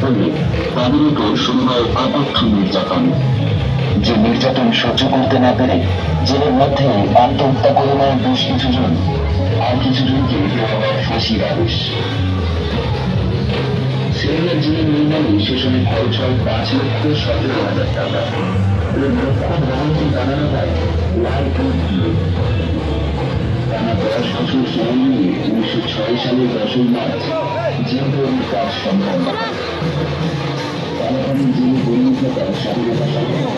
পড়লে তাদের উপর শুরু হয় অকথ্য নির্যাতন। যে নির্যাতন সহ্য করতে না পেরে জেলের মধ্যে আত্মহত্যা করে নেয় বেশ কিছুজন, আর কিছুজনকে দেওয়া হয় ফাঁসির আদেশ। সিরিয়ার জেলের নির্মাণে সে সময় খরচ হয় 5,17,000 টাকা। এর মুখ্য ভবনটি বানানো হয় লাল ইট দিয়ে। টানা 10 বছর সময় নিয়ে 1906 সালের 10 মার্চ জেল তৈরির কাজ সম্পন্ন। কালাপানি জেলে গড়ে থাকা স্বাধীনতা সংগ্রাম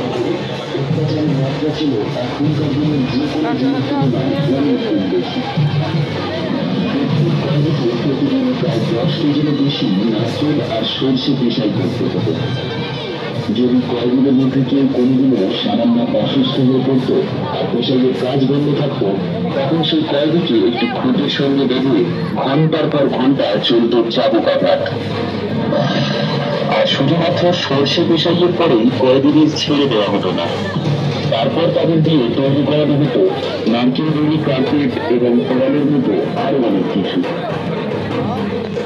অত্যাচারের মাত্রা ছিল এখনকার দিনের যে কোনো জেলের তুলনায় অনেক বেশি। প্রতিদিন প্রায় 10 কেজিরও বেশি নারকেল আর সরষে পেশাই করতে হতো। যদি কয়েকদিনের মধ্যে কেউ কোনোদিনও সামান্য অসুস্থ হয়ে পড়ত আর পেশাইয়ের কাজ বন্ধ থাকতো, তখন সেই কয়েদিকে একটি খুঁটির সঙ্গে বেঁধে ঘন্টার পর ঘন্টা চলত চাবুকাঘাত। আর শুধুমাত্র সরষে পেশাইয়ের পরেই কয়েদিদের ছেড়ে দেওয়া হতো না। তারপর তাদের দিয়ে তৈরি করানো হতো নারকেল তৈরি কার্পেট এবং তোয়ালের মতো আরো অনেক কিছু।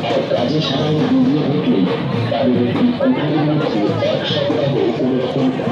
আর কাজে সামান্য বিঘ্ন ঘটলেই তাদের একটি